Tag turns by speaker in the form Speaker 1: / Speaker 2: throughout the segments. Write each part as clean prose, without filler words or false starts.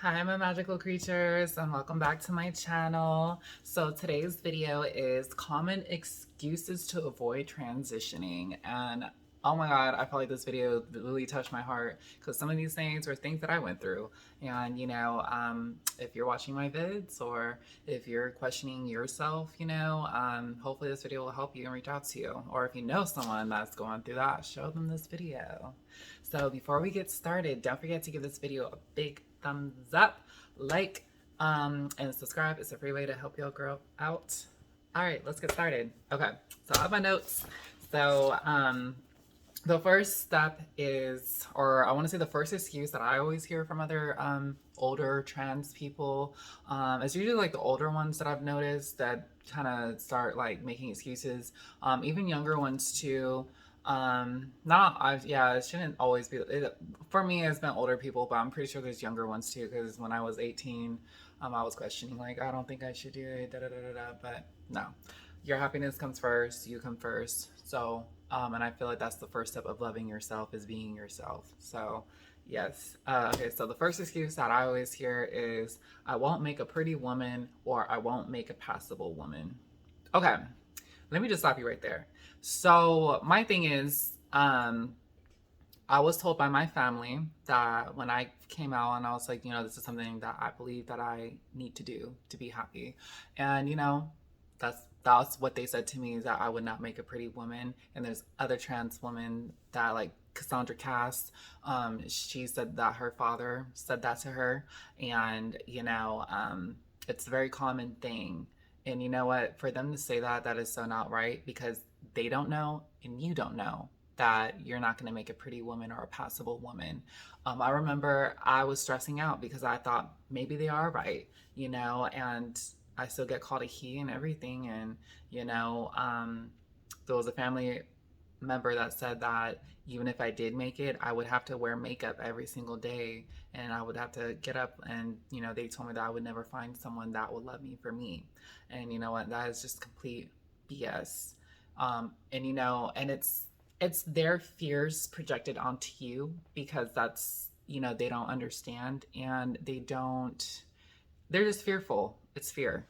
Speaker 1: Hi, my magical creatures, and welcome back to my channel. So today's video is common excuses to avoid transitioning. And oh my God, I feel like this video really touched my heart because some of these things were things that I went through. And if you're watching my vids or if you're questioning yourself, hopefully this video will help you and reach out to you. Or if you know someone that's going through that, show them this video. So before we get started, don't forget to give this video a big thumbs up, like, and subscribe. It's a free way to help y'all grow out. All right, let's get started. Okay, so I have my notes. So the first step is, or I want to say the first excuse that I always hear from other older trans people, it's usually like the older ones that I've noticed that kind of start like making excuses. Even younger ones too. Not I Yeah, it shouldn't always be it, for me. It's been older people, but I'm pretty sure there's younger ones too. Because when I was 18, I was questioning like I don't think I should do it, da da da da da. But no, your happiness comes first. You come first. So and I feel like that's the first step of loving yourself is being yourself. So yes. Okay. So the first excuse that I always hear is I won't make a pretty woman or I won't make a passable woman. Okay. Let me just stop you right there. So my thing is, I was told by my family that when I came out and I was like, this is something that I believe that I need to do to be happy. And that's what they said to me is that I would not make a pretty woman. And there's other trans women that like Cassandra Cass, she said that her father said that to her. And, it's a very common thing. And you know what? For them to say that, that is so not right because they don't know and you don't know that you're not going to make a pretty woman or a passable woman. I remember I was stressing out because I thought maybe they are right, and I still get called a he and everything. And, there was a family member that said that even if I did make it, I would have to wear makeup every single day and I would have to get up and, they told me that I would never find someone that would love me for me. And you know what? That is just complete BS. And it's their fears projected onto you because that's, they don't understand and they're just fearful. It's fear.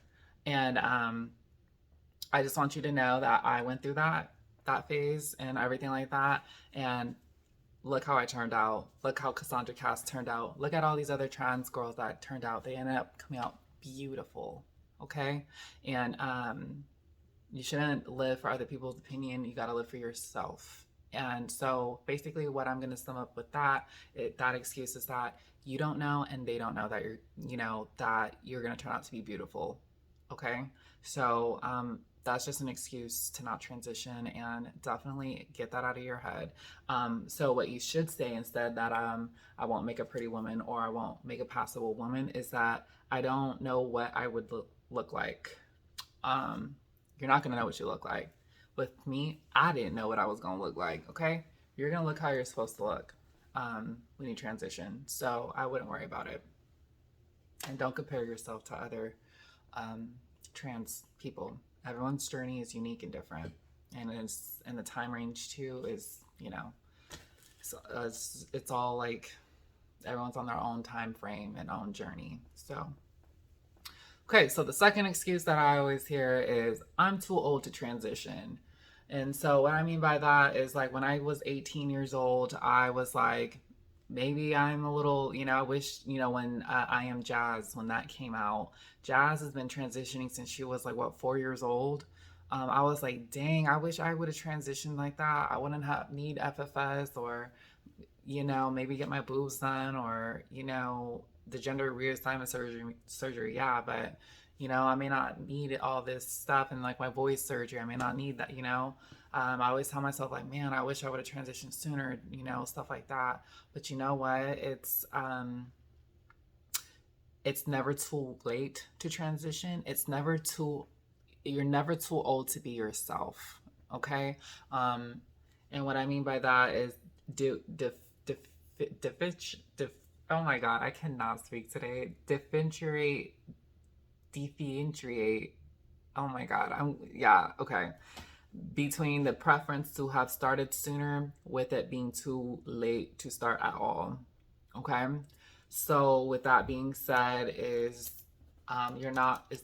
Speaker 1: And I just want you to know that I went through that phase and everything like that. And look how I turned out. Look how Cassandra Cass turned out. Look at all these other trans girls that turned out. They ended up coming out beautiful. Okay. And you shouldn't live for other people's opinion. You got to live for yourself. And so basically what I'm going to sum up with that excuse is that you don't know and they don't know that that you're going to turn out to be beautiful. Okay. So, that's just an excuse to not transition and definitely get that out of your head. So what you should say instead that I won't make a pretty woman or I won't make a passable woman is that I don't know what I would look like. You're not gonna know what you look like. With me, I didn't know what I was gonna look like. Okay, you're gonna look how you're supposed to look when you transition. So I wouldn't worry about it, and don't compare yourself to other trans people. Everyone's journey is unique and different, and the time range too is it's all like everyone's on their own time frame and own journey. So okay, so the second excuse that I always hear is I'm too old to transition. And so what I mean by that is like when I was 18 years old, I was like, maybe I'm a little, I wish, when I Am Jazz, when that came out, Jazz has been transitioning since she was like, what, 4 years old? I was like, dang, I wish I would have transitioned like that. I wouldn't need FFS or, maybe get my boobs done or, the gender reassignment surgery, yeah, but I may not need all this stuff and like my voice surgery. I may not need that. I always tell myself like, man, I wish I would have transitioned sooner. Stuff like that. But you know what? It's never too late to transition. You're never too old to be yourself. Okay. And what I mean by that is do def, def, oh my God, I cannot speak today. Differentiate. Oh my God. Yeah, okay. Between the preference to have started sooner with it being too late to start at all. Okay. So with that being said, it's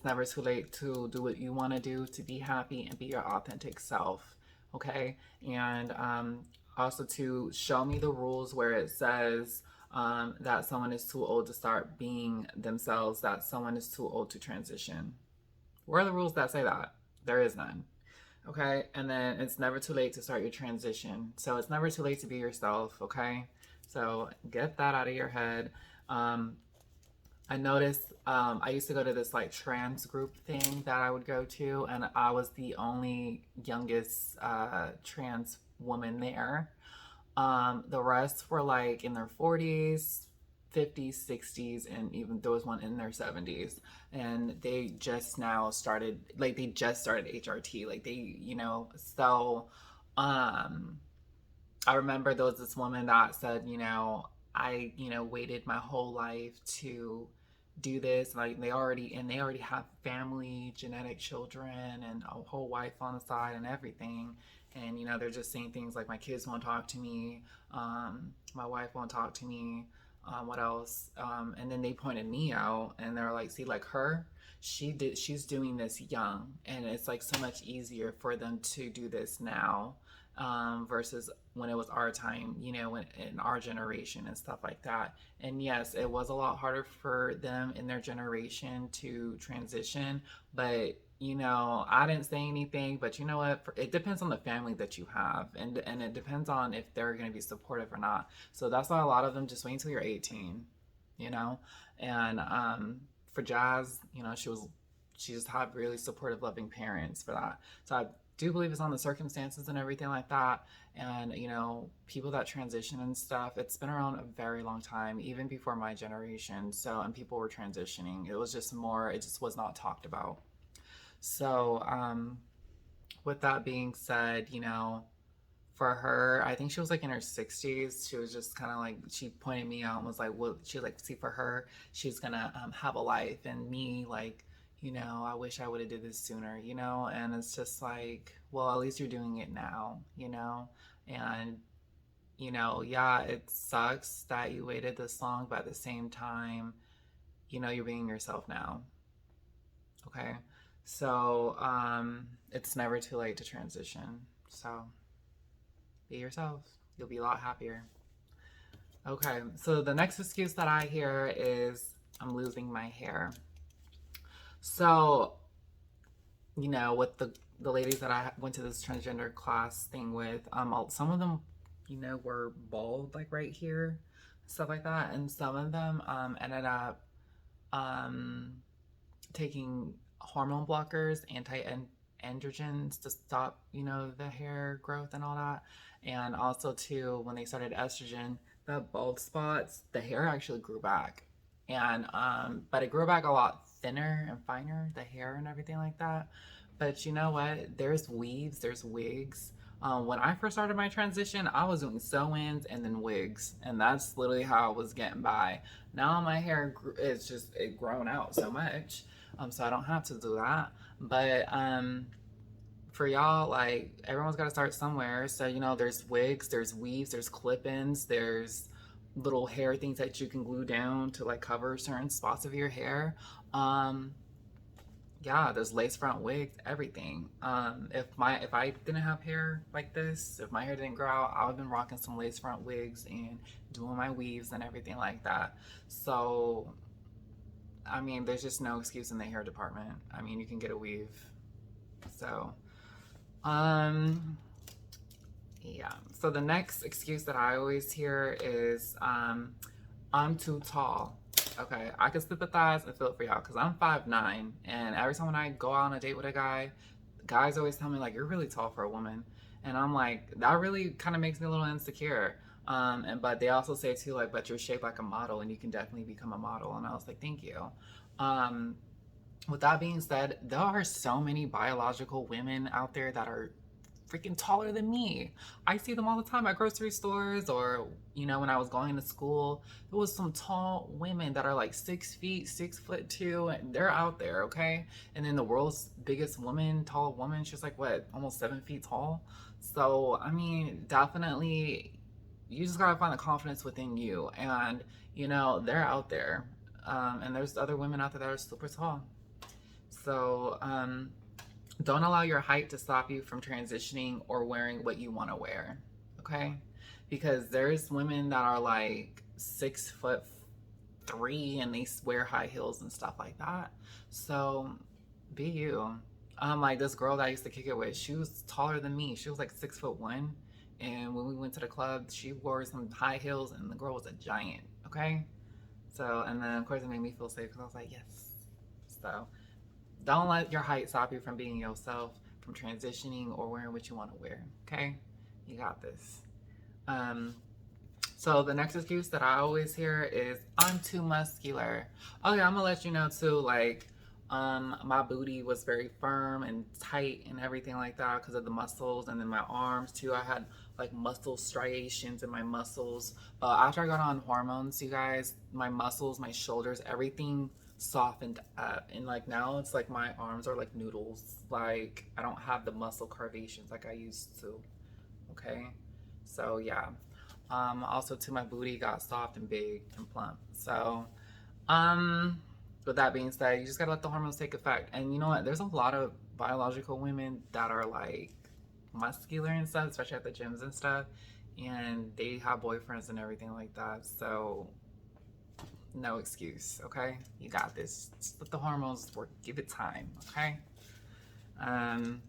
Speaker 1: never too late to do what you want to do to be happy and be your authentic self. Okay. And also to show me the rules where it says that someone is too old to start being themselves, that someone is too old to transition. Where are the rules that say that? There is none. Okay. And then it's never too late to start your transition. So it's never too late to be yourself. Okay. So get that out of your head. Um, I noticed I used to go to this like trans group thing that I would go to, and I was the only youngest trans woman there. The rest were like in their 40s, 50s, 60s, and even there was one in their 70s. And they just now started, like, they just started HRT. Like, so um, I remember there was this woman that said, I, waited my whole life to do this. Like they already have family, genetic children, and a whole wife on the side and everything. And they're just saying things like, my kids won't talk to me, my wife won't talk to me. What else? And then they pointed me out, and they're like, see, like her, she's doing this young, and it's like so much easier for them to do this now versus when it was our time, when, in our generation and stuff like that. And yes, it was a lot harder for them in their generation to transition, but I didn't say anything. But you know what? It depends on the family that you have, and it depends on if they're going to be supportive or not. So that's why a lot of them just wait until you're 18, you know. And for Jazz, she just had really supportive, loving parents for that. So I do believe it's on the circumstances and everything like that. And people that transition and stuff, it's been around a very long time, even before my generation. So, and people were transitioning. It was just more, it just was not talked about. So with that being said, for her, I think she was like in her 60s. She was just kind of like, she pointed me out and was like, well, she was like, see, for her, she's gonna have a life. And me, like, I wish I would have did this sooner, and it's just like, well, at least you're doing it now, and yeah, it sucks that you waited this long, but at the same time, you're being yourself now. Okay. So it's never too late to transition. So be yourself. You'll be a lot happier. Okay. So the next excuse that I hear is, I'm losing my hair. So, with the ladies that I went to this transgender class thing with, some of them, were bald, like right here, stuff like that, and some of them ended up um taking hormone blockers, anti-androgens, to stop, the hair growth and all that. And also too, when they started estrogen, the bald spots, the hair actually grew back. And but it grew back a lot thinner and finer, the hair and everything like that. But you know what? There's weaves, there's wigs. When I first started my transition, I was doing sew-ins and then wigs, and that's literally how I was getting by. Now my hair is just it grown out so much, so I don't have to do that. But for y'all, like, everyone's got to start somewhere. So there's wigs, there's weaves, there's clip-ins, there's little hair things that you can glue down to like cover certain spots of your hair. Um, yeah, there's lace front wigs, everything. If I didn't have hair like this, if my hair didn't grow out, I would have been rocking some lace front wigs and doing my weaves and everything like that. So I mean, there's just no excuse in the hair department. I mean, you can get a weave. So, um, yeah. So the next excuse that I always hear is, I'm too tall. Okay, I can sympathize and feel for y'all because I'm 5'9", and every time when I go out on a date with a guy, guys always tell me like, you're really tall for a woman, and I'm like, that really kind of makes me a little insecure. But they also say too, like, but you're shaped like a model and you can definitely become a model. And I was like, thank you. Um, with that being said, there are so many biological women out there that are freaking taller than me. I see them all the time at grocery stores, or when I was going to school, there was some tall women that are like 6 feet, 6'2", and they're out there, okay? And then the world's biggest woman, tall woman, she's like what, almost 7 feet tall. So I mean, definitely, you just gotta find the confidence within you. And you know, they're out there, and there's other women out there that are super tall. So don't allow your height to stop you from transitioning or wearing what you want to wear. Okay, because there's women that are like 6'3" and they wear high heels and stuff like that. So be you. Like this girl that I used to kick it with, she was taller than me. She was like 6'1", and when we went to the club, she wore some high heels, and the girl was a giant. Okay, so and then of course it made me feel safe because I was like, yes. So don't let your height stop you from being yourself, from transitioning or wearing what you want to wear. Okay, you got this. Um, so the next excuse that I always hear is I'm too muscular. Okay, I'm gonna let you know too, like my booty was very firm and tight and everything like that because of the muscles, and then my arms too. I had like muscle striations in my muscles. But after I got on hormones, you guys, my muscles, my shoulders, everything softened up, and like now it's like my arms are like noodles. Like I don't have the muscle curvations like I used to. Okay, so yeah. Also, too, my booty got soft and big and plump. So, um, with that being said, you just gotta let the hormones take effect. And you know what? There's a lot of biological women that are like muscular and stuff, especially at the gyms and stuff, and they have boyfriends and everything like that. So, no excuse, okay? You got this. Just let the hormones work. Give it time, okay? Um,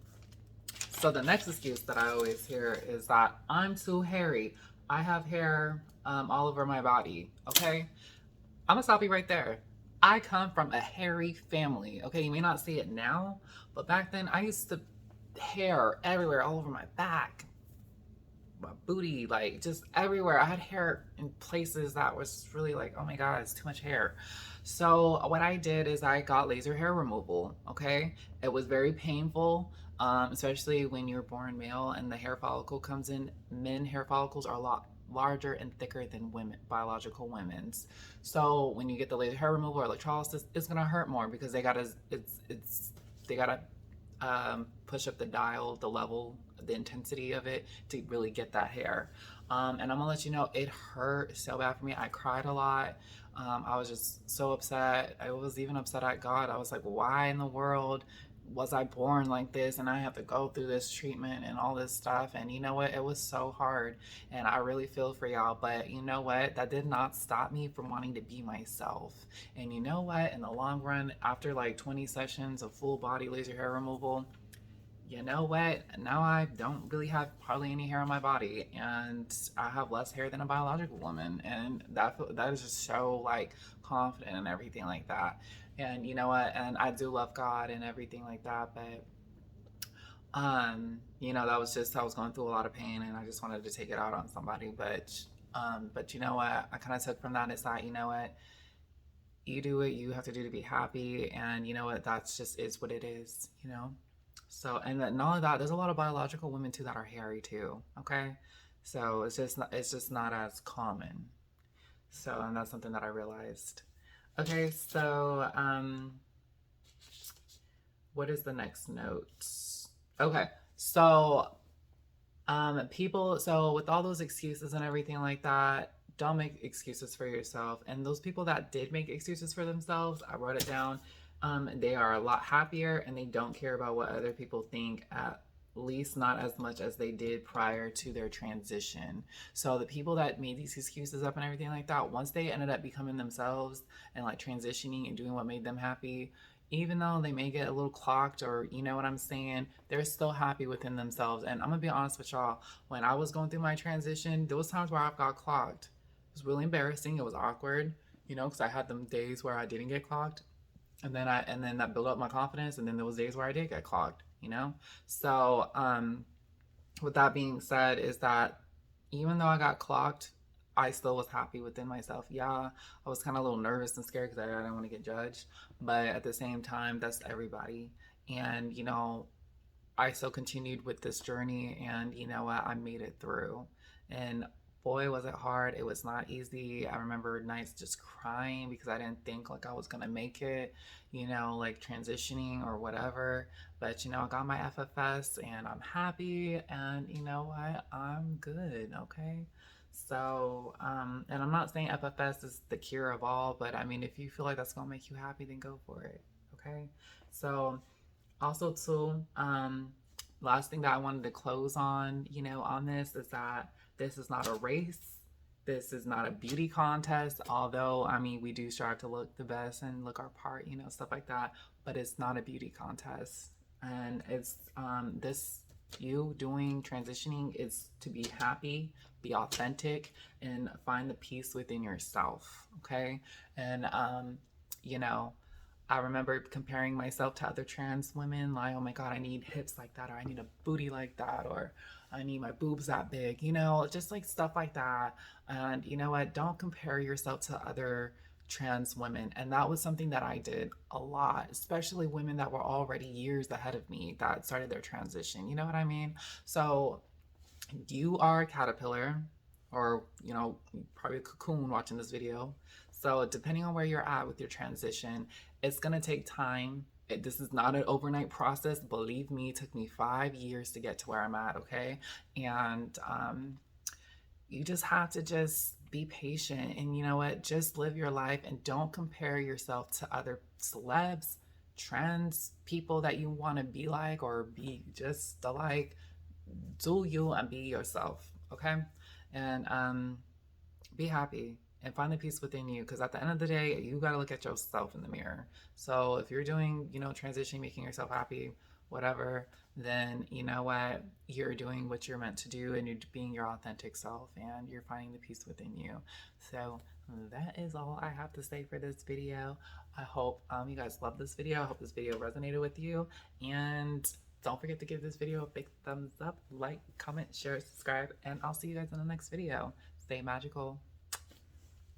Speaker 1: So the next excuse that I always hear is that I'm too hairy. I have hair all over my body. Okay, I'm gonna stop you right there. I come from a hairy family. Okay, you may not see it now, but back then I used to hair everywhere, all over my back, my booty, like just everywhere. I had hair in places that was really like, oh my God, it's too much hair. So what I did is I got laser hair removal. Okay, it was very painful, especially when you're born male and the hair follicle comes in. Men hair follicles are a lot larger and thicker than women, biological women's. So when you get the laser hair removal or electrolysis, it's gonna hurt more because they gotta push up the dial, the level, the intensity of it to really get that hair. And I'm gonna let you know, it hurt so bad for me. I cried a lot. I was just so upset. I was even upset at God. I was like, why in the world was I born like this and I have to go through this treatment and all this stuff? And you know what? It was so hard. And I really feel for y'all. But you know what? That did not stop me from wanting to be myself. And you know what? In the long run, after like 20 sessions of full body laser hair removal, you know what? Now I don't really have hardly any hair on my body, and I have less hair than a biological woman, and that is just so like confident and everything like that. And you know what? And I do love God and everything like that, but you know, that was just I was going through a lot of pain, and I just wanted to take it out on somebody. But you know what? I kind of took from that is that you know what? You do what you have to do to be happy, and you know what? That's just is what it is. You know. So, and then not only that, there's a lot of biological women too that are hairy too. Okay, so it's just not as common. So, and that's something that I realized. Okay, so what is the next note? Okay, so people. So with all those excuses and everything like that, don't make excuses for yourself. And those people that did make excuses for themselves, I wrote it down. They are a lot happier and they don't care about what other people think, at least not as much as they did prior to their transition. So the people that made these excuses up and everything like that, once they ended up becoming themselves and like transitioning and doing what made them happy, even though they may get a little clocked or you know what I'm saying, they're still happy within themselves. And I'm gonna be honest with y'all, when I was going through my transition, there was times where I got clocked. It was really embarrassing. It was awkward, you know, because I had them days where I didn't get clocked, and then that built up my confidence, and then there was days where I did get clocked, you know. So with that being said, is that even though I got clocked, I still was happy within myself. Yeah, I was kind of a little nervous and scared because I didn't want to get judged, but at the same time, that's everybody. And you know, I still continued with this journey, and you know what? I made it through. And boy, was it hard. It was not easy. I remember nights just crying because I didn't think like I was gonna make it, you know, like transitioning or whatever. But you know, I got my FFS and I'm happy, and you know what? I'm good, okay? So, and I'm not saying FFS is the cure of all, but I mean, if you feel like that's gonna make you happy, then go for it. Okay. So, also too, last thing that I wanted to close on, on this is that this is not a race. This is not a beauty contest, although I mean we do strive to look the best and look our part, stuff like that. But it's not a beauty contest, and it's this you doing transitioning is to be happy, be authentic, and find the peace within yourself. Okay, and you know I remember comparing myself to other trans women, like, oh my God, I need hips like that, or I need a booty like that, or I need my boobs that big, just like stuff like that. And you know what? Don't compare yourself to other trans women. And that was something that I did a lot, especially women that were already years ahead of me that started their transition. You know what I mean? So you are a caterpillar, or probably a cocoon watching this video. So depending on where you're at with your transition, it's going to take time. This is not an overnight process. Believe me, it took me 5 years to get to where I'm at. Okay. And you just have to just be patient, and you know what, just live your life and don't compare yourself to other celebs, trans people that you want to be like or be just alike. Do you and be yourself. Okay. And be happy and find the peace within you, because at the end of the day you got to look at yourself in the mirror. So if you're doing transitioning, making yourself happy, whatever, then you know what, you're doing what you're meant to do, and you're being your authentic self, and you're finding the peace within you. So that is all I have to say for this video. I hope you guys love this video. I hope this video resonated with you, and don't forget to give this video a big thumbs up, like, comment, share, subscribe, and I'll see you guys in the next video. Stay magical.